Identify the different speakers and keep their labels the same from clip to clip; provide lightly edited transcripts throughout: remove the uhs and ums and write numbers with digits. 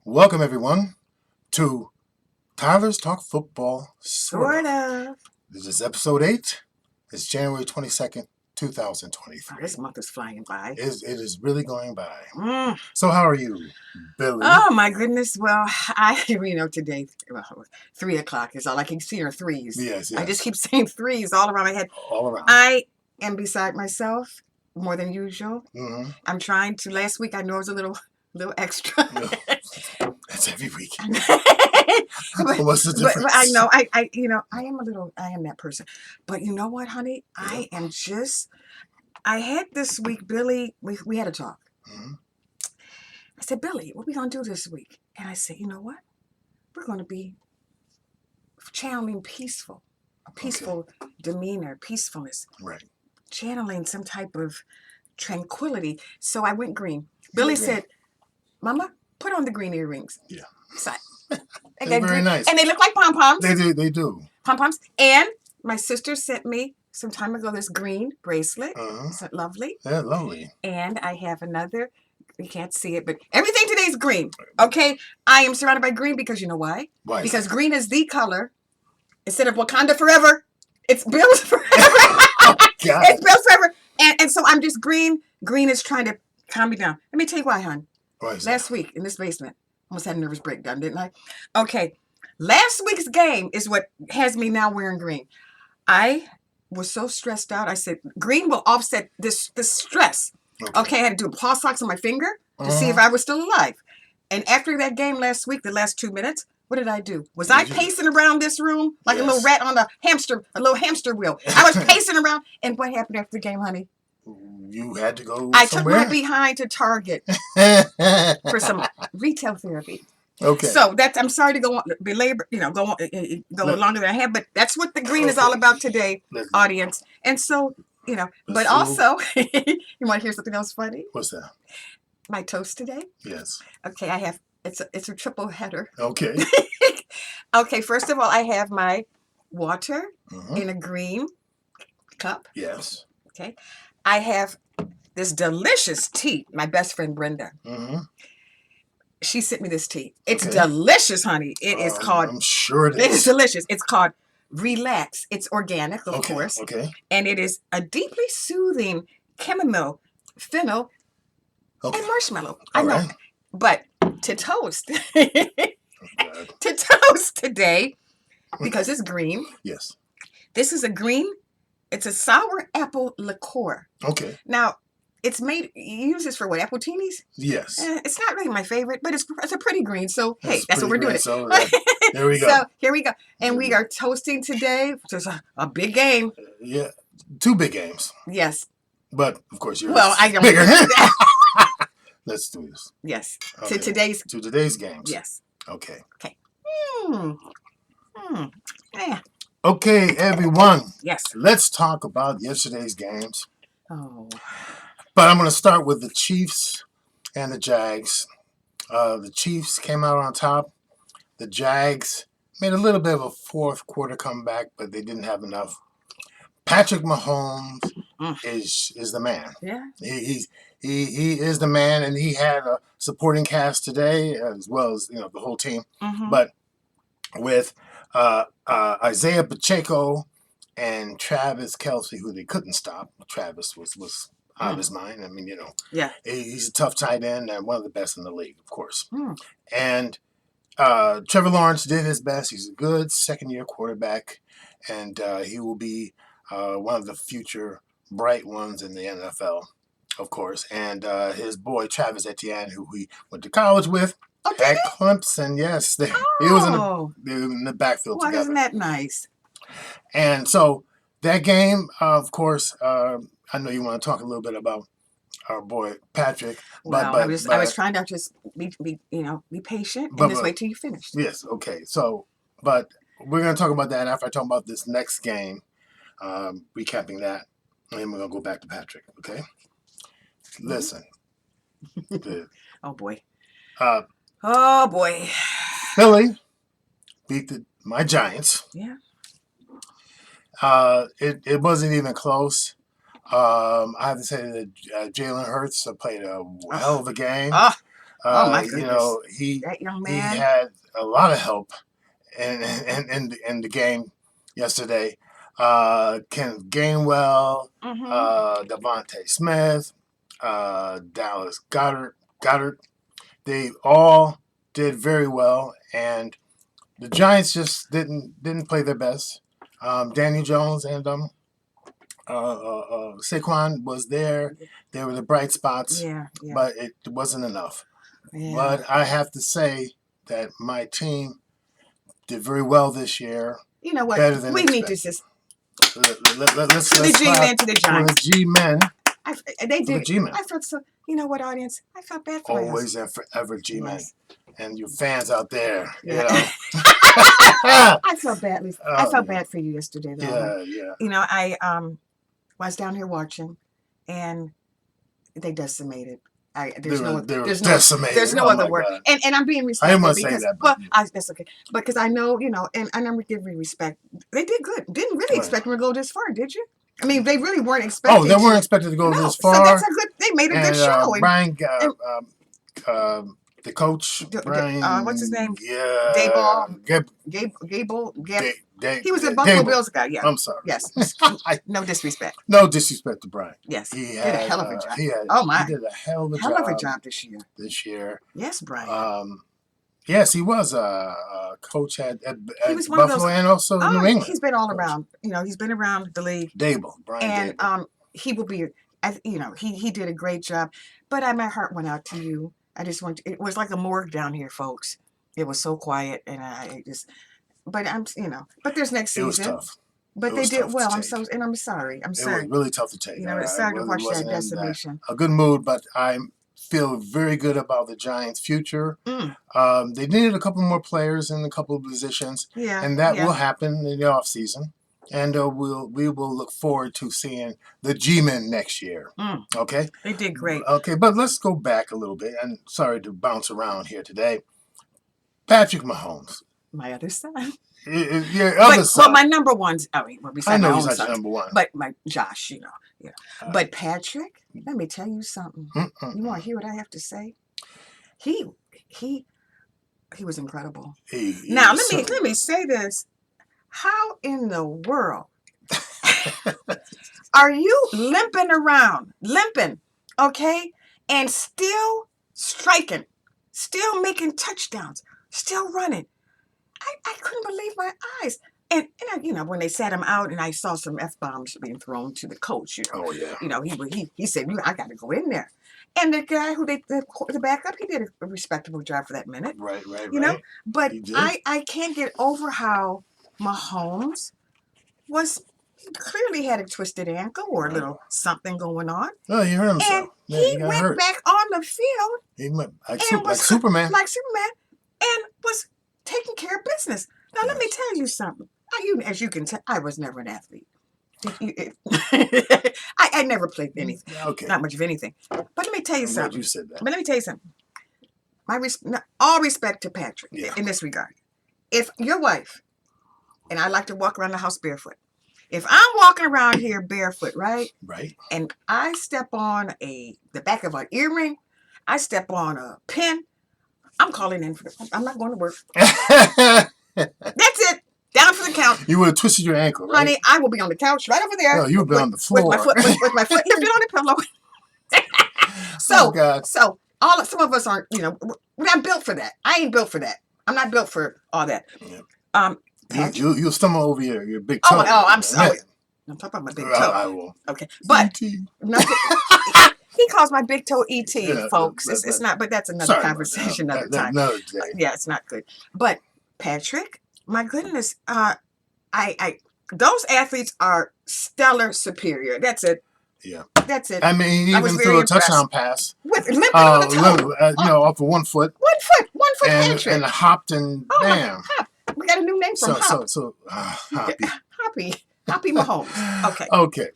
Speaker 1: Welcome, everyone, to Tyler's Talk Football
Speaker 2: Sort of.
Speaker 1: This is episode 8. It's January 22nd, 2023.
Speaker 2: This month is flying by.
Speaker 1: It is really going by. So how are you, Billy?
Speaker 2: Oh, my goodness. Well, today, 3 o'clock is all I can see are threes.
Speaker 1: Yes.
Speaker 2: I just keep saying threes all around my head.
Speaker 1: All around.
Speaker 2: I am beside myself more than usual.
Speaker 1: Mm-hmm.
Speaker 2: I'm trying to. Last week, I know it was a little extra.
Speaker 1: That's every week.
Speaker 2: but,
Speaker 1: What's the difference?
Speaker 2: But I know, I am that person. But you know what, honey? I had this week, Billy, we had a talk.
Speaker 1: Mm-hmm.
Speaker 2: I said, Billy, what are we going to do this week? And I said, you know what? We're going to be channeling a peaceful demeanor, peacefulness.
Speaker 1: Right.
Speaker 2: Channeling some type of tranquility. So I went green. Billy said, Mama, put on the green earrings.
Speaker 1: Yeah.
Speaker 2: So
Speaker 1: They're very
Speaker 2: green,
Speaker 1: nice.
Speaker 2: and they look like pom-poms.
Speaker 1: They do.
Speaker 2: Pom-poms. And my sister sent me some time ago this green bracelet. Isn't it lovely?
Speaker 1: Yeah, lovely.
Speaker 2: And I have another, you can't see it, but everything today is green. Okay? I am surrounded by green because you know why?
Speaker 1: Why?
Speaker 2: Because green is the color. Instead of Wakanda forever, it's Bills forever.
Speaker 1: Oh, God.
Speaker 2: It's Bills forever. And so I'm just green. Green is trying to calm me down. Let me tell you why, hon.
Speaker 1: Why is
Speaker 2: Last week in this basement, almost had a nervous breakdown, didn't I? Okay. Last week's game is what has me now wearing green. I was so stressed out. I said, green will offset this stress. Okay, I had to do paw socks on my finger to see if I was still alive. And after that game last week, the last 2 minutes, what did I do? Was I pacing around this room like a little rat on a little hamster wheel? I was pacing around. And what happened after the game, honey?
Speaker 1: You had to go
Speaker 2: I
Speaker 1: somewhere?
Speaker 2: took my behind to Target for some retail therapy.
Speaker 1: Okay.
Speaker 2: So I'm sorry to go on, belabor, go longer than I have, but that's what the green is all about today, audience. And so, but also, you want to hear something else funny?
Speaker 1: What's that?
Speaker 2: My toast today.
Speaker 1: Yes.
Speaker 2: Okay, I have it's a triple header.
Speaker 1: Okay.
Speaker 2: Okay, first of all, I have my water in a green cup.
Speaker 1: Yes.
Speaker 2: Okay, I have this delicious tea. My best friend Brenda. She sent me this tea. It's delicious, honey. It is called.
Speaker 1: I'm sure it is.
Speaker 2: It is delicious. It's called Relax. It's organic, of course.
Speaker 1: Okay.
Speaker 2: And it is a deeply soothing chamomile, fennel, and marshmallow. I know. Right. But to toast, today, because it's green.
Speaker 1: Yes.
Speaker 2: This is a green. It's a sour apple liqueur.
Speaker 1: Okay.
Speaker 2: Now, it's made. You use this for what? Appletini?
Speaker 1: Yes.
Speaker 2: It's not really my favorite, but it's a pretty green. So hey, that's what we're doing.
Speaker 1: So there we go.
Speaker 2: So here we go, and we are toasting today. Just a big game.
Speaker 1: Yeah, 2 big games.
Speaker 2: Yes.
Speaker 1: But of course you're
Speaker 2: I don't.
Speaker 1: Bigger. Let's do this.
Speaker 2: Yes.
Speaker 1: Okay.
Speaker 2: To today's games.
Speaker 1: Yes. Okay.
Speaker 2: Okay. Yeah.
Speaker 1: Okay, everyone.
Speaker 2: Yes.
Speaker 1: Let's talk about yesterday's games.
Speaker 2: Oh.
Speaker 1: But I'm going to start with the Chiefs and the Jags. The Chiefs came out on top. The Jags made a little bit of a fourth quarter comeback, but they didn't have enough. Patrick Mahomes is the man.
Speaker 2: Yeah.
Speaker 1: He is the man, and he had a supporting cast today as well as the whole team. But with Isaiah Pacheco and Travis Kelce, who they couldn't stop. Travis was out of his mind. I mean, he's a tough tight end and one of the best in the league, of course. And Trevor Lawrence did his best. He's a good second-year quarterback, and he will be one of the future bright ones in the NFL, of course. And his boy Travis Etienne, who he went to college with, at Clemson. Yes, he was in the backfield together.
Speaker 2: Isn't that nice?
Speaker 1: And so that game, of course, I know you want to talk a little bit about our boy Patrick.
Speaker 2: Well, I was trying to just be patient and just wait till you finish.
Speaker 1: Yes, okay. So, but we're going to talk about that after I talk about this next game, recapping that, and then we're going to go back to Patrick, okay? Listen.
Speaker 2: Oh, boy. Oh, boy.
Speaker 1: Philly beat my Giants.
Speaker 2: Yeah.
Speaker 1: It wasn't even close. I have to say that Jalen Hurts played a hell of a game.
Speaker 2: Oh my
Speaker 1: You
Speaker 2: goodness.
Speaker 1: know,
Speaker 2: That young
Speaker 1: he
Speaker 2: man.
Speaker 1: had a lot of help in the game yesterday. Kenneth Gainwell, Devontae Smith, Dallas Goddard. They all did very well, and the Giants just didn't play their best. Danny Jones and Saquon was there. They were the bright spots,
Speaker 2: Yeah.
Speaker 1: but it wasn't enough.
Speaker 2: Yeah.
Speaker 1: But I have to say that my team did very well this year.
Speaker 2: You know what?
Speaker 1: Better than
Speaker 2: We need
Speaker 1: expected.
Speaker 2: to just
Speaker 1: Let's
Speaker 2: to the
Speaker 1: clap
Speaker 2: G-men, to the
Speaker 1: for the
Speaker 2: Giants.
Speaker 1: G-men.
Speaker 2: They
Speaker 1: For the
Speaker 2: did.
Speaker 1: G-men.
Speaker 2: I felt so. You know what, audience? I felt bad for us.
Speaker 1: Always and forever G-men.
Speaker 2: Yes.
Speaker 1: And your fans out there, you
Speaker 2: Yeah.
Speaker 1: know.
Speaker 2: I felt badly. I felt bad for you yesterday, though.
Speaker 1: Yeah.
Speaker 2: You know, I was down here watching, and they decimated. There's no other word.
Speaker 1: God.
Speaker 2: And I'm being respectful.
Speaker 1: I didn't want to say
Speaker 2: because,
Speaker 1: that, but
Speaker 2: that's okay. Because I know, you know, and I'm giving respect. They did good. Didn't really expect them to go this far, did you? I mean, they really weren't expecting.
Speaker 1: Oh, they weren't expected to go this far.
Speaker 2: So that's a good. They made a good show.
Speaker 1: Brian, the coach, Brian,
Speaker 2: what's his name?
Speaker 1: Yeah,
Speaker 2: Gable.
Speaker 1: He
Speaker 2: He was a Buffalo Bills guy. Yeah.
Speaker 1: I'm sorry.
Speaker 2: Yes. No disrespect.
Speaker 1: No disrespect to Brian.
Speaker 2: Yes.
Speaker 1: He
Speaker 2: did a hell of a job.
Speaker 1: He did a hell of a job.
Speaker 2: This year.
Speaker 1: This year.
Speaker 2: Yes, Brian.
Speaker 1: Yes, he was a coach at Buffalo and also New England.
Speaker 2: He's been all around. You know, he's been around the league.
Speaker 1: Brian
Speaker 2: and he will be. You know, he did a great job. But my heart went out to you. I just want. It was like a morgue down here, folks. It was so quiet, and I just. But But there's next season.
Speaker 1: It was tough.
Speaker 2: But they did well. I'm sorry. I'm sorry.
Speaker 1: It was really tough to take.
Speaker 2: You know, it's sad to watch that decimation.
Speaker 1: A good mood, but I feel very good about the Giants' future. They needed a couple more players in a couple of positions.
Speaker 2: Yeah.
Speaker 1: And that will happen in the offseason. And we will look forward to seeing the G-men next year. Okay?
Speaker 2: They did great.
Speaker 1: Okay, but let's go back a little bit. And sorry to bounce around here today. Patrick Mahomes.
Speaker 2: My other son.
Speaker 1: Your other son.
Speaker 2: Well, my number one's. I know
Speaker 1: he's not your number one.
Speaker 2: But my Josh, you know. Yeah. But Patrick, let me tell you something. You want to hear what I have to say? He was incredible. Now let me say this. How in the world are you limping around, okay, and still striking, still making touchdowns, still running? I couldn't believe my eyes. And you know, when they sat him out and I saw some F-bombs being thrown to the coach, you know.
Speaker 1: Oh, yeah.
Speaker 2: You know, he said, I got to go in there. And the guy who the backup, he did a respectable job for that minute.
Speaker 1: Right.
Speaker 2: You know, but I can't get over how Mahomes he clearly had a twisted ankle or a little something going on.
Speaker 1: Oh, you heard himself.
Speaker 2: And he went back on the field.
Speaker 1: He went like Superman.
Speaker 2: Like Superman, and was taking care of business. Now, let me tell you something. As you can tell, I was never an athlete. I never played anything.
Speaker 1: Okay.
Speaker 2: Not much of anything. But let me tell you something.
Speaker 1: You said that.
Speaker 2: But let me tell you something. All respect to Patrick in this regard. If your wife, and I like to walk around the house barefoot. If I'm walking around here barefoot, right?
Speaker 1: Right.
Speaker 2: And I step on the back of an earring, I step on a pin, I'm calling in I'm not going to work. That's it. Down for the count.
Speaker 1: You would have twisted your ankle, right?
Speaker 2: Honey, I will be on the couch right over there.
Speaker 1: No, you would be on the floor.
Speaker 2: With my foot. You've been on the pillow. So some of us aren't, we're not built for that. I ain't built for that. I'm not built for all that.
Speaker 1: Yeah. You'll stumble over your big toe.
Speaker 2: Oh, I'm sorry. I'm talking about my big toe.
Speaker 1: I will.
Speaker 2: Okay. But nothing. He calls my big toe ET, folks. It's not, but that's another conversation another time.
Speaker 1: Another day.
Speaker 2: Yeah, it's not good. But Patrick, my goodness, those athletes are stellar superior. That's it.
Speaker 1: Yeah.
Speaker 2: That's it.
Speaker 1: I mean, he even threw a touchdown pass.
Speaker 2: With limping on the toe.
Speaker 1: Off of 1 foot.
Speaker 2: 1 foot, Patrick.
Speaker 1: And hopped and bam.
Speaker 2: Hop. We got a new name for him.
Speaker 1: Hoppy.
Speaker 2: Hoppy Mahomes. Okay.
Speaker 1: Okay.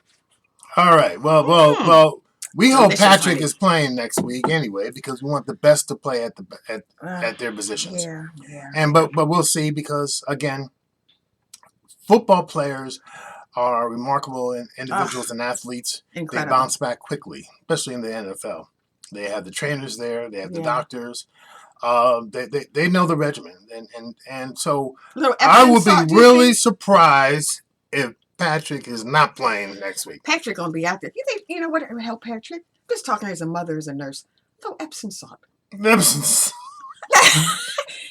Speaker 1: All right. Well. We hope Patrick is playing next week anyway, because we want the best to play at their positions.
Speaker 2: Yeah.
Speaker 1: But we'll see, because again, football players are remarkable individuals and athletes.
Speaker 2: Incredible.
Speaker 1: They bounce back quickly, especially in the NFL. They have the trainers there. They have the
Speaker 2: Yeah.
Speaker 1: doctors. They know the regimen, and so
Speaker 2: Little
Speaker 1: I
Speaker 2: Epsom
Speaker 1: would be
Speaker 2: salt, do you
Speaker 1: really
Speaker 2: think?
Speaker 1: surprised if Patrick is not playing next week.
Speaker 2: Patrick gonna be out there. You think you know what would help Patrick? Just talking as a mother, as a nurse. Little Epsom salt.
Speaker 1: Epsom.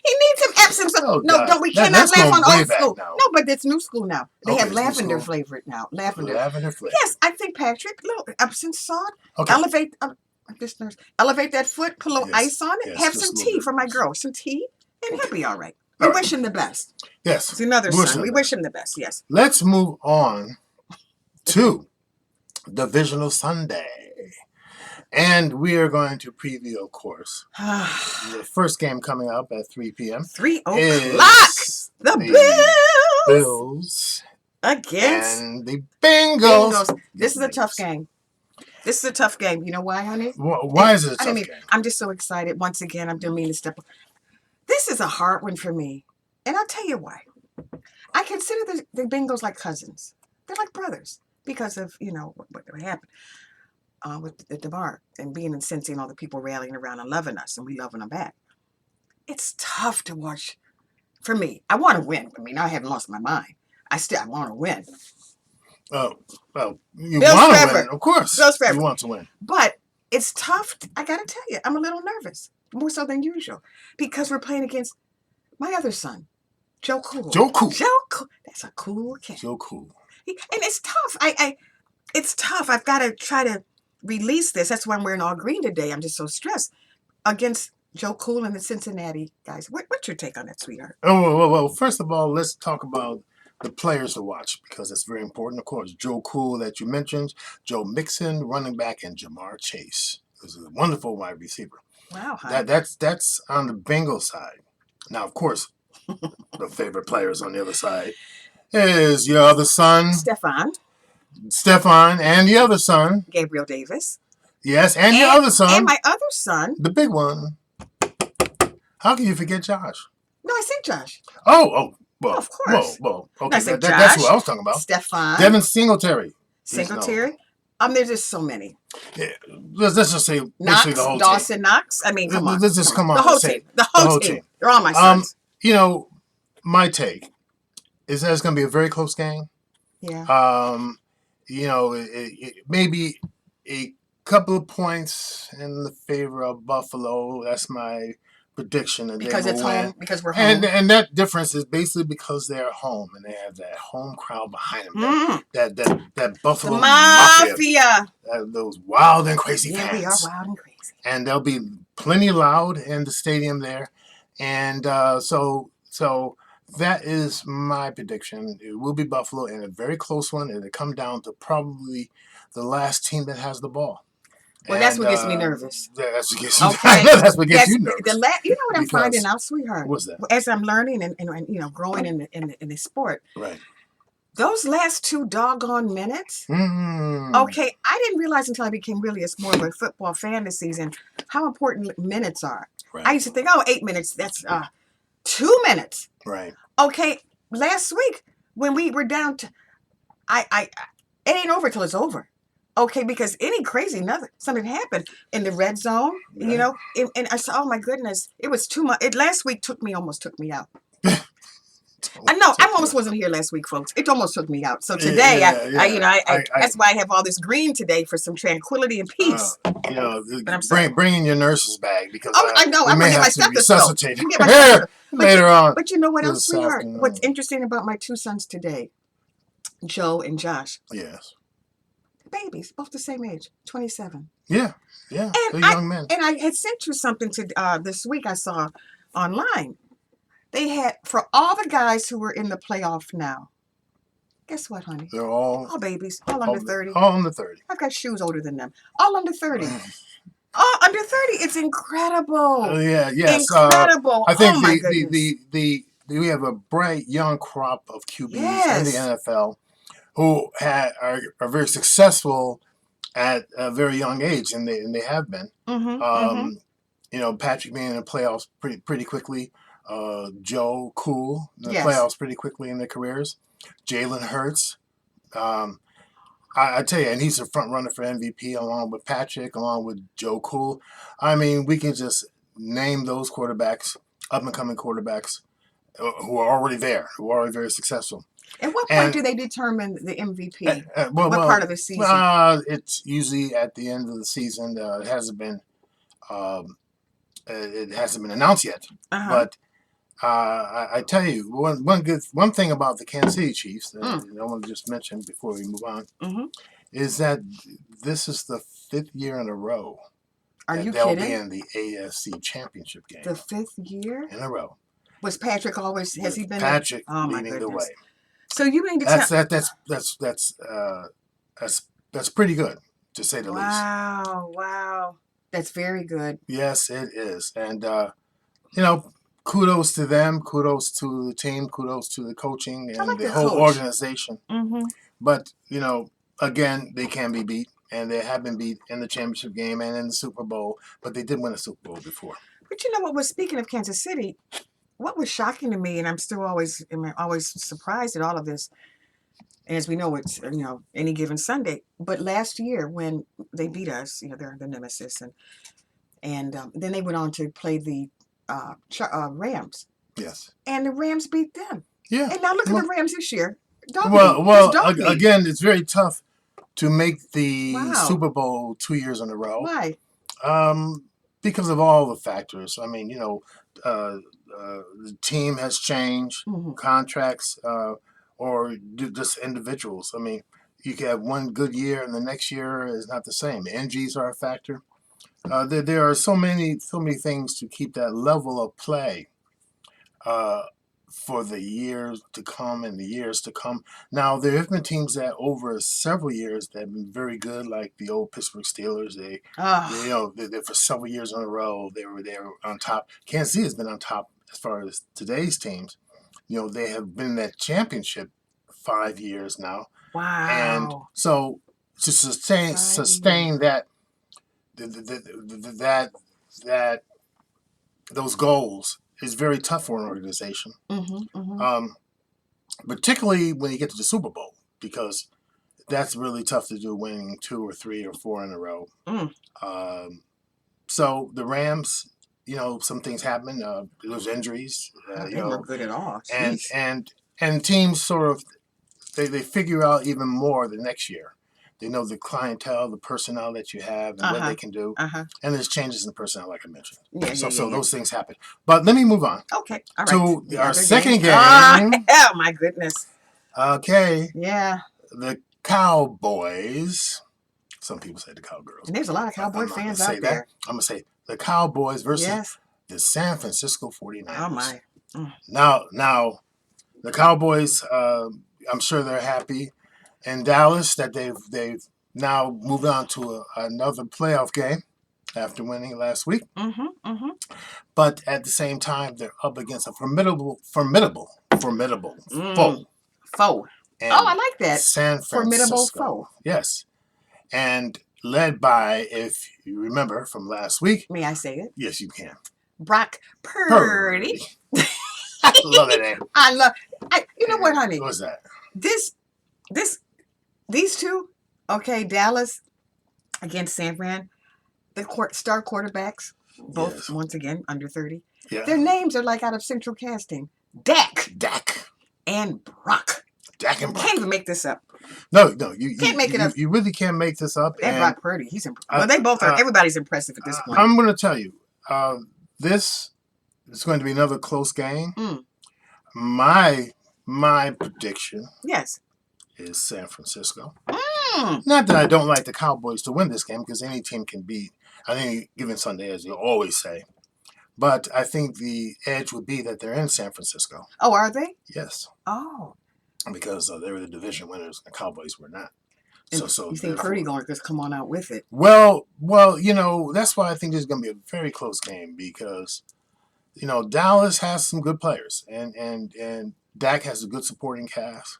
Speaker 2: He needs some Epsom salt.
Speaker 1: Oh
Speaker 2: No,
Speaker 1: God,
Speaker 2: don't we cannot
Speaker 1: that's
Speaker 2: laugh
Speaker 1: going
Speaker 2: on
Speaker 1: way
Speaker 2: old
Speaker 1: back
Speaker 2: school.
Speaker 1: now.
Speaker 2: No, but it's new school now. They
Speaker 1: Okay,
Speaker 2: have
Speaker 1: it's new
Speaker 2: lavender
Speaker 1: school.
Speaker 2: flavored now. Lavender.
Speaker 1: Lavender flavor.
Speaker 2: Yes, I think Patrick, little Epsom salt.
Speaker 1: Okay.
Speaker 2: Elevate this nurse. Elevate that foot, put a little
Speaker 1: Yes,
Speaker 2: ice on it.
Speaker 1: yes,
Speaker 2: Have
Speaker 1: just
Speaker 2: some
Speaker 1: a little
Speaker 2: tea
Speaker 1: bit.
Speaker 2: for my girl. Some tea, and he'll be all right. We
Speaker 1: All right.
Speaker 2: wish him the best.
Speaker 1: Yes.
Speaker 2: It's another
Speaker 1: Wish
Speaker 2: son.
Speaker 1: him
Speaker 2: We
Speaker 1: the
Speaker 2: wish him the best, yes.
Speaker 1: Let's move on to Divisional Sunday. And we are going to preview, of course, the first game coming up at 3 p.m.
Speaker 2: 3 o'clock.
Speaker 1: is
Speaker 2: The
Speaker 1: Bills
Speaker 2: against
Speaker 1: and the Bengals.
Speaker 2: This is a tough game. This is a tough game. You know why, honey?
Speaker 1: Why is it a tough game?
Speaker 2: I'm just so excited. Once again, I'm doing mean to step. This is a hard one for me. And I'll tell you why. I consider the Bengals like cousins. They're like brothers because of, what happened with the DeMar and being in Cincy and all the people rallying around and loving us and we loving them back. It's tough to watch for me. I want to win. I mean, I haven't lost my mind. I want to win.
Speaker 1: Oh, well, you
Speaker 2: Bills
Speaker 1: want to
Speaker 2: forever.
Speaker 1: win, of course.
Speaker 2: Bills forever.
Speaker 1: You want to win.
Speaker 2: But it's tough. I got to tell you, I'm a little nervous, more so than usual, because we're playing against my other son, Joe Cool.
Speaker 1: Joe Cool.
Speaker 2: Joe Cool. That's a cool kid.
Speaker 1: Joe Cool.
Speaker 2: And it's tough. It's tough. I've got to try to release this. That's why I'm wearing all green today. I'm just so stressed against Joe Cool and the Cincinnati guys. What's your take on that, sweetheart?
Speaker 1: Oh, well, first of all, let's talk about the players to watch because it's very important. Of course, Joe Cool that you mentioned, Joe Mixon, running back, and Jamar Chase. This is a wonderful wide receiver.
Speaker 2: Wow, huh?
Speaker 1: That's on the Bengals side. Now, of course, the favorite players on the other side is your other son, Stefan, and the other son,
Speaker 2: Gabriel Davis.
Speaker 1: Yes, and your other son.
Speaker 2: And my other son.
Speaker 1: The big one. How can you forget Josh?
Speaker 2: No, I said Josh.
Speaker 1: Oh, well,
Speaker 2: of course.
Speaker 1: Well, okay,
Speaker 2: I said
Speaker 1: that's what I was talking about.
Speaker 2: Stefan.
Speaker 1: Devin Singletary.
Speaker 2: Singletary. There's just so many.
Speaker 1: Yeah, let's just say
Speaker 2: Knox,
Speaker 1: the whole
Speaker 2: Dawson
Speaker 1: team.
Speaker 2: Knox. I mean, come on.
Speaker 1: Let's just come on.
Speaker 2: The whole team. The whole team. They're all my sons.
Speaker 1: My take is that it's going to be a very close game.
Speaker 2: Yeah.
Speaker 1: It maybe a couple of points in the favor of Buffalo. That's my prediction. That
Speaker 2: because
Speaker 1: they
Speaker 2: it's
Speaker 1: will
Speaker 2: home.
Speaker 1: win.
Speaker 2: Because we're home.
Speaker 1: And that difference is basically because they're home and they have that home crowd behind them. That Buffalo
Speaker 2: the Mafia.
Speaker 1: Those wild and crazy fans.
Speaker 2: Yeah, we are wild and crazy.
Speaker 1: And they'll be plenty loud in the stadium there. And so that is my prediction. It will be Buffalo in a very close one. It'll come down to probably the last team that has the ball.
Speaker 2: Well, that's what gets me nervous.
Speaker 1: That's what gets you, that's what gets you nervous.
Speaker 2: You know what I'm finding out, sweetheart?
Speaker 1: What's that?
Speaker 2: As I'm learning and growing in the sport.
Speaker 1: Right.
Speaker 2: Those last 2 doggone minutes. Okay, I didn't realize until I became really more of a football fan this season how important minutes are. Right. I used to think, 8 minutes, that's 2 minutes.
Speaker 1: Right.
Speaker 2: Okay, last week when we were down to, it ain't over till it's over. Okay, because any crazy something happened in the red zone, right. And I said, oh my goodness, it was too much. Last week almost took me out. I almost wasn't here last week, folks. It almost took me out. So today, that's why I have all this green today for some tranquility and peace.
Speaker 1: Bringing your nurse's bag because
Speaker 2: I know. I'm
Speaker 1: gonna
Speaker 2: get my
Speaker 1: resuscitate
Speaker 2: later on. But you know what else, sweetheart?
Speaker 1: Afternoon.
Speaker 2: What's interesting about my 2 sons today, Joe and Josh?
Speaker 1: Yes.
Speaker 2: Babies, both the same age, 27.
Speaker 1: Yeah. They're young men.
Speaker 2: And I had sent you something to this week I saw online. They had, for all the guys who were in the playoff now, guess what, honey?
Speaker 1: They're all
Speaker 2: babies, all under 30.
Speaker 1: All under 30.
Speaker 2: I've got shoes older than them. All under 30. All under 30. It's incredible.
Speaker 1: Yes.
Speaker 2: Incredible.
Speaker 1: I think we have a bright young crop of QBs in the NFL who are very successful at a very young age, and they have been. Patrick being in the playoffs pretty quickly. Joe Cool in the playoffs pretty quickly in their careers. Jalen Hurts. I tell you, and he's a front runner for MVP along with Patrick, along with Joe Cool. I mean, we can just name those quarterbacks, up and coming quarterbacks, who are already there, who are already very successful.
Speaker 2: At what point do they determine the MVP?
Speaker 1: Well,
Speaker 2: what part of the season?
Speaker 1: It's usually at the end of the season. It hasn't been announced yet. But I tell you, one thing about the Kansas City Chiefs that I want to just mention before we move on is that this is the 5th year in a row
Speaker 2: Are you
Speaker 1: they'll
Speaker 2: kidding?
Speaker 1: be in the AFC Championship game.
Speaker 2: The 5th year
Speaker 1: in a row.
Speaker 2: Was Patrick always? Has he been?
Speaker 1: Patrick
Speaker 2: oh my
Speaker 1: leading the way.
Speaker 2: So you mean to tell?
Speaker 1: That's pretty good, to say the least.
Speaker 2: Wow, that's very good.
Speaker 1: Yes, it is, and you know, kudos to them, kudos to the team, kudos to the coaching and the whole organization. But you know, again, they can be beat, and they have been beat in the championship game and in the Super Bowl. But they did win a Super Bowl before.
Speaker 2: But you know what was, speaking of Kansas City, what was shocking to me, and I'm still always surprised at all of this. As we know, it's any given Sunday. But last year when they beat us, they're the nemesis, and then they went on to play the Rams.
Speaker 1: Yes.
Speaker 2: And the Rams beat them.
Speaker 1: Yeah.
Speaker 2: And now look at the Rams this year.
Speaker 1: Again, it's very tough to make the Super Bowl 2 years in a row.
Speaker 2: Why?
Speaker 1: Because of all the factors. I mean, the team has changed, contracts, or just individuals. I mean, you can have one good year and the next year is not the same. Injuries are a factor. There are so many things to keep that level of play for the years to come and the years to come. Now, there have been teams that over several years that have been very good, like the old Pittsburgh Steelers. They for several years in a row, they were on top. Kansas City has been on top as far as today's teams. They have been in that championship 5 years now.
Speaker 2: Wow.
Speaker 1: And so to sustain that those goals is very tough for an organization. Particularly when you get to the Super Bowl, because that's really tough to do, winning 2 or 3 or 4 in a row. So the Rams, some things happen. There's injuries.
Speaker 2: They weren't good at all.
Speaker 1: And teams sort of they figure out even more the next year. They know the clientele, the personnel that you have, and what they can do. And there's changes in the personnel, like I mentioned. So those things happen. But let me move on.
Speaker 2: Okay. All
Speaker 1: right. To our second game.
Speaker 2: Oh, my goodness.
Speaker 1: Okay.
Speaker 2: Yeah.
Speaker 1: The Cowboys. Some people say the Cowgirls.
Speaker 2: And there's a lot of Cowboy fans out there.
Speaker 1: I'm going to say the Cowboys versus the San Francisco 49ers.
Speaker 2: Oh, my.
Speaker 1: Now, the Cowboys, I'm sure they're happy in Dallas that they've now moved on to another playoff game after winning last week. But at the same time, they're up against a formidable foe.
Speaker 2: And I like that.
Speaker 1: San Francisco.
Speaker 2: Formidable foe.
Speaker 1: Yes. And led by, if you remember from last week.
Speaker 2: May I say it?
Speaker 1: Yes, you can.
Speaker 2: Brock Purdy.
Speaker 1: I love that name.
Speaker 2: You know what, honey?
Speaker 1: What's that?
Speaker 2: These two, okay, Dallas against San Fran, the star quarterbacks, both once again under 30.
Speaker 1: Yeah.
Speaker 2: Their names are like out of Central Casting. Dak. And Brock.
Speaker 1: Dak and Brock.
Speaker 2: Can't even make this up.
Speaker 1: No, you
Speaker 2: can't make it up.
Speaker 1: You really can't make this up.
Speaker 2: And Brock Purdy, he's impressive. Well, they both are. Everybody's impressive at this point.
Speaker 1: I'm going to tell you, this is going to be another close game. My prediction.
Speaker 2: Yes.
Speaker 1: Is San Francisco. Not that I don't like the Cowboys to win this game, because any team can beat on any given Sunday, as you always say. But I think the edge would be that they're in San Francisco.
Speaker 2: Oh, are they?
Speaker 1: Yes.
Speaker 2: Oh.
Speaker 1: Because they were the division winners, and the Cowboys were not.
Speaker 2: And so you think Purdy going to just come on out with it?
Speaker 1: Well, that's why I think this is going to be a very close game, because Dallas has some good players, and Dak has a good supporting cast.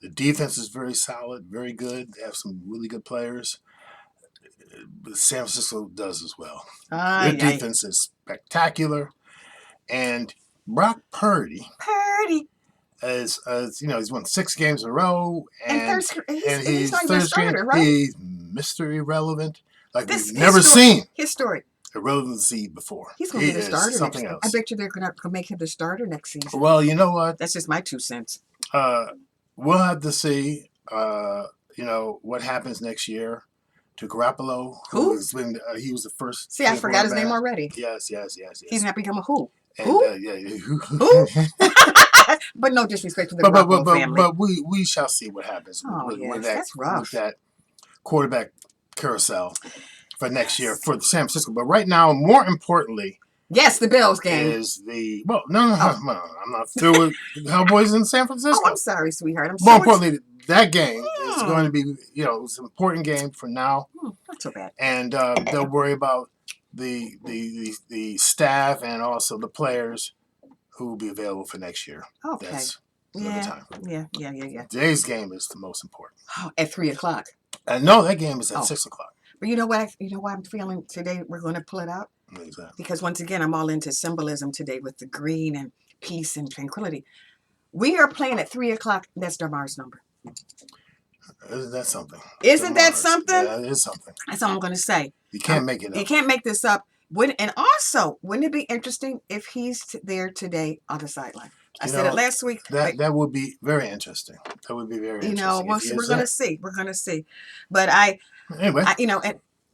Speaker 1: The defense is very solid, very good. They have some really good players. But San Francisco does as well. Their defense is spectacular. And Brock Purdy as you know, he's won 6 games in a row,
Speaker 2: And he's not even a
Speaker 1: third string.
Speaker 2: starter, right?
Speaker 1: He's Mr. Irrelevant, like
Speaker 2: This
Speaker 1: we've never seen
Speaker 2: his story.
Speaker 1: irrelevancy before.
Speaker 2: He's going to be the starter
Speaker 1: something
Speaker 2: next
Speaker 1: else.
Speaker 2: I bet you they're going to make him the starter next season.
Speaker 1: Well, you know what?
Speaker 2: That's just my 2 cents.
Speaker 1: We'll have to see. You know what happens next year to Garoppolo.
Speaker 2: Who?
Speaker 1: He was the first.
Speaker 2: See, I forgot his name already.
Speaker 1: Yes.
Speaker 2: He's not become a who.
Speaker 1: And,
Speaker 2: Who?
Speaker 1: Who?
Speaker 2: But no disrespect to the Garoppolo family.
Speaker 1: But we shall see what happens with that quarterback carousel for next year for San Francisco. But right now, more importantly,
Speaker 2: yes, the Bills game
Speaker 1: is no, I'm not through with the Cowboys in San Francisco.
Speaker 2: Oh, I'm sorry, sweetheart.
Speaker 1: More importantly, that game is going to be, it's an important game for now.
Speaker 2: Not so bad.
Speaker 1: And they'll worry about the staff and also the players who will be available for next year.
Speaker 2: Okay.
Speaker 1: That's another time.
Speaker 2: Yeah.
Speaker 1: Today's game is the most important.
Speaker 2: Oh, at 3:00.
Speaker 1: No, that game is at 6:00.
Speaker 2: But you know what? I'm feeling today. We're going to pull it out.
Speaker 1: Exactly.
Speaker 2: Because once again, I'm all into symbolism today with the green and peace and tranquility. We are playing at 3:00. That's Damar's number.
Speaker 1: Isn't that something?
Speaker 2: Isn't that something?
Speaker 1: Yeah, it is something.
Speaker 2: That's all I'm going to say.
Speaker 1: You can't make it up.
Speaker 2: You can't make this up. And also, wouldn't it be interesting if he's there today on the sideline? I said it last week.
Speaker 1: That would be very interesting. That would be very interesting.
Speaker 2: We're going to see. We're going to see. But
Speaker 1: anyway,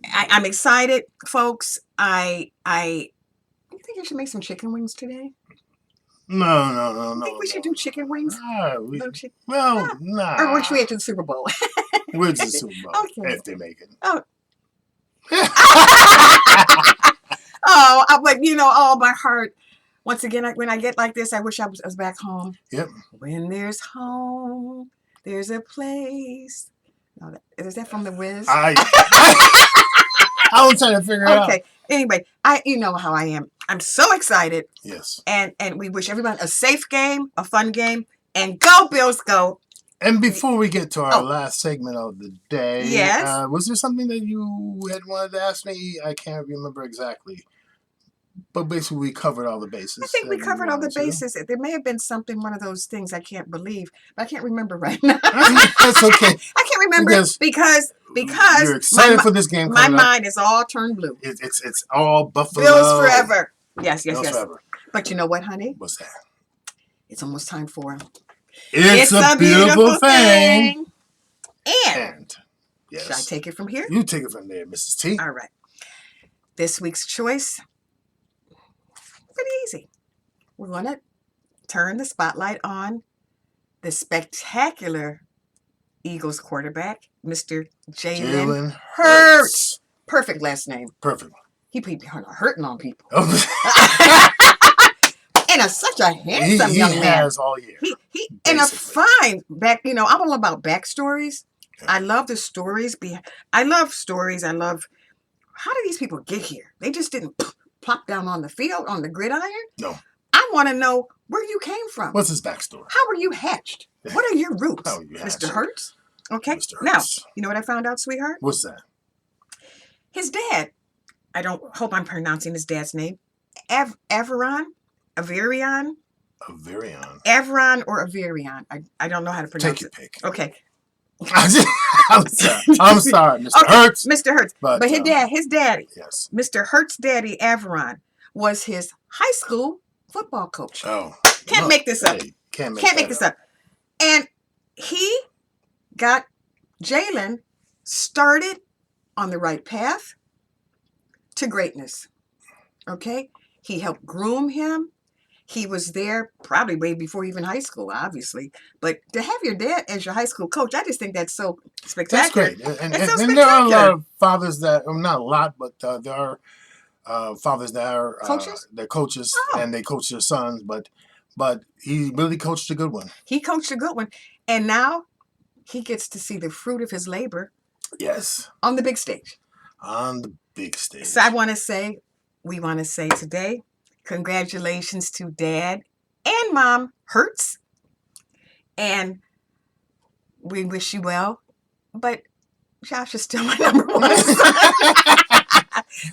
Speaker 2: I'm excited, folks. You think you should make some chicken wings today?
Speaker 1: No.
Speaker 2: You think we should do chicken wings?
Speaker 1: Nah.
Speaker 2: Or should we wait to the Super Bowl?
Speaker 1: We're to the Super Bowl
Speaker 2: Okay.
Speaker 1: if they make it.
Speaker 2: Oh. But my heart. Once again, when I get like this, I wish I was back home.
Speaker 1: Yep.
Speaker 2: When there's home, there's a place. No, is that from The Wiz?
Speaker 1: I was trying to figure it out.
Speaker 2: Okay. Anyway, you know how I am. I'm so excited.
Speaker 1: Yes.
Speaker 2: And we wish everyone a safe game, a fun game, and go Bills, go.
Speaker 1: And before we get to our last segment of the day,
Speaker 2: yes,
Speaker 1: was there something that you had wanted to ask me? I can't remember exactly. But basically, we covered all the bases.
Speaker 2: I think we covered all the bases. There may have been something, one of those things I can't believe, but I can't remember right now.
Speaker 1: That's okay.
Speaker 2: I can't remember because
Speaker 1: you're excited for this game.
Speaker 2: My mind is all turned blue.
Speaker 1: It's all Buffalo
Speaker 2: Bills forever. Yes.
Speaker 1: Forever.
Speaker 2: But you know what, honey?
Speaker 1: What's that?
Speaker 2: It's almost time for
Speaker 1: It's a beautiful thing.
Speaker 2: And
Speaker 1: yes.
Speaker 2: Should I take it from here?
Speaker 1: You take it from there, Mrs. T.
Speaker 2: All right. This week's choice. Pretty easy. We're going to turn the spotlight on the spectacular Eagles quarterback, Mr. Jalen Hurts. Perfect last name.
Speaker 1: Perfect.
Speaker 2: He be hurting on people.
Speaker 1: Oh.
Speaker 2: And such a handsome young man.
Speaker 1: He has all year.
Speaker 2: He and a fine back. I'm all about backstories. Yeah. I love the stories. I love stories. I love how do these people get here? They just didn't plop down on the field, on the gridiron?
Speaker 1: No.
Speaker 2: I want to know where you came from.
Speaker 1: What's his backstory?
Speaker 2: How were you hatched? What are your roots?
Speaker 1: How are you hatched?
Speaker 2: Mr. Hurts? Okay.
Speaker 1: Mr. Hurts.
Speaker 2: Now, you know what I found out, sweetheart?
Speaker 1: What's that?
Speaker 2: His dad, I don't hope I'm pronouncing his dad's name, Averion? Averion or Averion. I don't know how to pronounce
Speaker 1: it.
Speaker 2: Take your pick. Okay.
Speaker 1: I'm sorry, Mr. Hurts.
Speaker 2: Mr. Hurts. But his daddy,
Speaker 1: yes.
Speaker 2: Mr. Hurts' daddy, Averion, was his high school football coach.
Speaker 1: Oh.
Speaker 2: Can't make this up.
Speaker 1: Can't make this up.
Speaker 2: And he got Jalen started on the right path to greatness. Okay? He helped groom him. He was there probably way before even high school, obviously. But to have your dad as your high school coach, I just think that's so spectacular.
Speaker 1: That's great. And there are a lot of fathers that, not a lot, but there are fathers that are
Speaker 2: coaches?
Speaker 1: They're coaches and they coach their sons. But he really coached a good one.
Speaker 2: He coached a good one. And now he gets to see the fruit of his labor.
Speaker 1: Yes.
Speaker 2: On the big stage.
Speaker 1: On the big stage.
Speaker 2: So we want to say today, congratulations to Dad and Mom Hurts. And we wish you well. But Josh is still my number one son.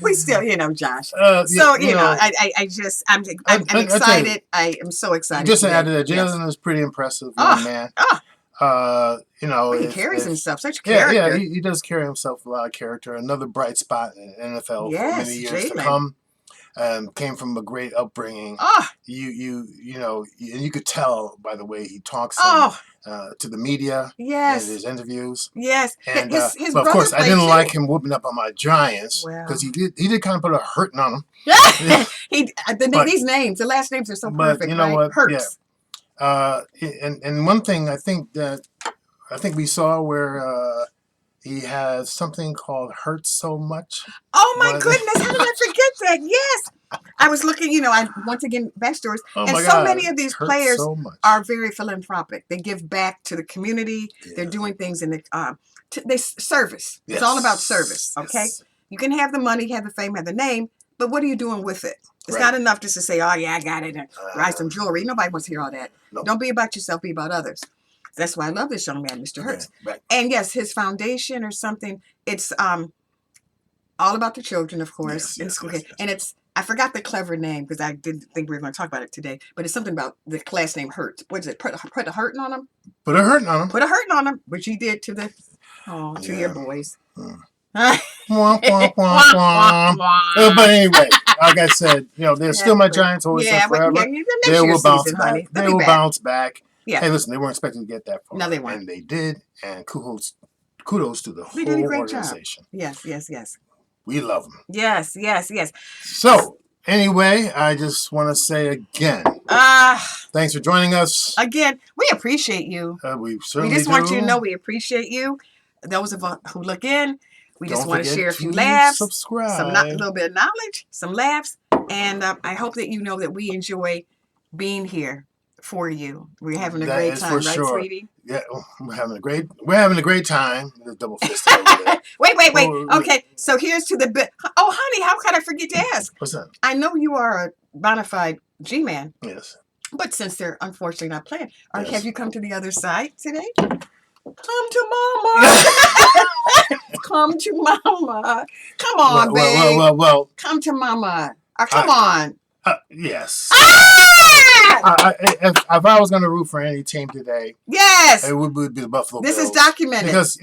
Speaker 2: We still, Josh.
Speaker 1: Yeah,
Speaker 2: So
Speaker 1: you know,
Speaker 2: I'm
Speaker 1: I tell you,
Speaker 2: excited. I am so excited.
Speaker 1: just to add
Speaker 2: Today.
Speaker 1: to that,
Speaker 2: Yes.
Speaker 1: Jalen is pretty impressive young
Speaker 2: Oh,
Speaker 1: man.
Speaker 2: oh,
Speaker 1: You know,
Speaker 2: he carries himself. Such
Speaker 1: yeah,
Speaker 2: character.
Speaker 1: he does carry himself a lot of character. Another bright spot in the NFL for many
Speaker 2: Yes,
Speaker 1: years to
Speaker 2: Jalen.
Speaker 1: come. Came from a great upbringing.
Speaker 2: Oh,
Speaker 1: You know, and you could tell by the way he talks
Speaker 2: oh,
Speaker 1: to the media in
Speaker 2: yes,
Speaker 1: his interviews.
Speaker 2: yes.
Speaker 1: And
Speaker 2: His
Speaker 1: but of
Speaker 2: brother
Speaker 1: course, I
Speaker 2: played
Speaker 1: didn't
Speaker 2: too.
Speaker 1: like him whooping up on my Giants because
Speaker 2: Well,
Speaker 1: he did kind of put a hurting on him. But
Speaker 2: these names, the last names are so
Speaker 1: but
Speaker 2: perfect,
Speaker 1: you know
Speaker 2: right?
Speaker 1: what? Yeah.
Speaker 2: Hurts.
Speaker 1: And one thing I think we saw where he has something called "Hurt So Much."
Speaker 2: Oh my
Speaker 1: What?
Speaker 2: goodness, how did I forget that? Yes. I was looking, I once again backstories,
Speaker 1: Oh
Speaker 2: and
Speaker 1: my
Speaker 2: so
Speaker 1: God,
Speaker 2: many of these
Speaker 1: hurt
Speaker 2: players
Speaker 1: so much.
Speaker 2: are very philanthropic. They give back to the community. They're
Speaker 1: Yeah.
Speaker 2: doing things in the service. It's all about service. Okay,
Speaker 1: Yes.
Speaker 2: you can have the money, have the fame, have the name, but what are you doing with it? It's
Speaker 1: Right.
Speaker 2: not enough just to say, "Oh yeah, I got it," and buy some jewelry. Nobody wants to hear all that.
Speaker 1: No.
Speaker 2: Don't be about yourself. Be about others. That's why I love this young man, Mr. Hurts.
Speaker 1: Right.
Speaker 2: And yes, his foundation or something. It's all about the children, of course, in school.
Speaker 1: Yes.
Speaker 2: And it's, I forgot the clever name because I didn't think we were going to talk about it today, but it's something about the class name Hurt. What is it? Put a hurting on him?
Speaker 1: Put a hurting on him.
Speaker 2: Put a hurting on him, which he did to your boys.
Speaker 1: Wah, wah, wah, wah. But anyway, like I said, they're still my Giants, always and forever. They will bounce back.
Speaker 2: Honey.
Speaker 1: They will bounce back.
Speaker 2: Yeah.
Speaker 1: Hey, listen, they weren't expecting to get that far.
Speaker 2: No, they weren't.
Speaker 1: And they did. And kudos to the
Speaker 2: They
Speaker 1: whole
Speaker 2: did a great
Speaker 1: organization.
Speaker 2: job. Yes.
Speaker 1: We love them.
Speaker 2: Yes.
Speaker 1: So, anyway, I just want to say again, thanks for joining us.
Speaker 2: Again, we appreciate you.
Speaker 1: We certainly
Speaker 2: just want you to know we appreciate you. Those of us who look in, we just want to share a few laughs,
Speaker 1: subscribe.
Speaker 2: a little bit of knowledge, some laughs, and I hope that you know that we enjoy being here for you. We're having a great time, right, sweetie?
Speaker 1: Yeah, we're having a great time. The double fist over there.
Speaker 2: Wait. Okay, so here's to the bit. Oh, honey, how could I forget to ask?
Speaker 1: What's that?
Speaker 2: I know you are a bona fide G-man.
Speaker 1: Yes.
Speaker 2: But since they're unfortunately not playing,
Speaker 1: Yes.
Speaker 2: have you come to the other side today? Come to mama. Come to mama. Come on, babe.
Speaker 1: Well.
Speaker 2: Come to mama. Come on.
Speaker 1: Yes.
Speaker 2: Ah!
Speaker 1: If I was going to root for any team today,
Speaker 2: Yes.
Speaker 1: it would be the Buffalo Bills.
Speaker 2: This is documented.
Speaker 1: Because,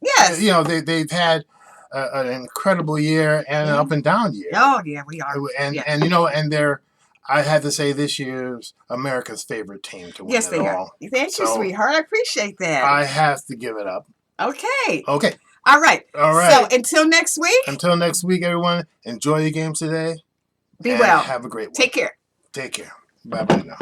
Speaker 2: yes.
Speaker 1: They've had an incredible year and an up and down year.
Speaker 2: Oh, yeah, we are.
Speaker 1: And they're, I had to say, this year's America's favorite team to win
Speaker 2: yes, they
Speaker 1: all.
Speaker 2: are. Thank you, sweetheart. I appreciate that.
Speaker 1: I have to give it up.
Speaker 2: Okay.
Speaker 1: All
Speaker 2: right. So until next week.
Speaker 1: Until next week, everyone, enjoy your games today.
Speaker 2: Be well.
Speaker 1: Have a great one.
Speaker 2: Take care.
Speaker 1: Take care. Bye-bye now.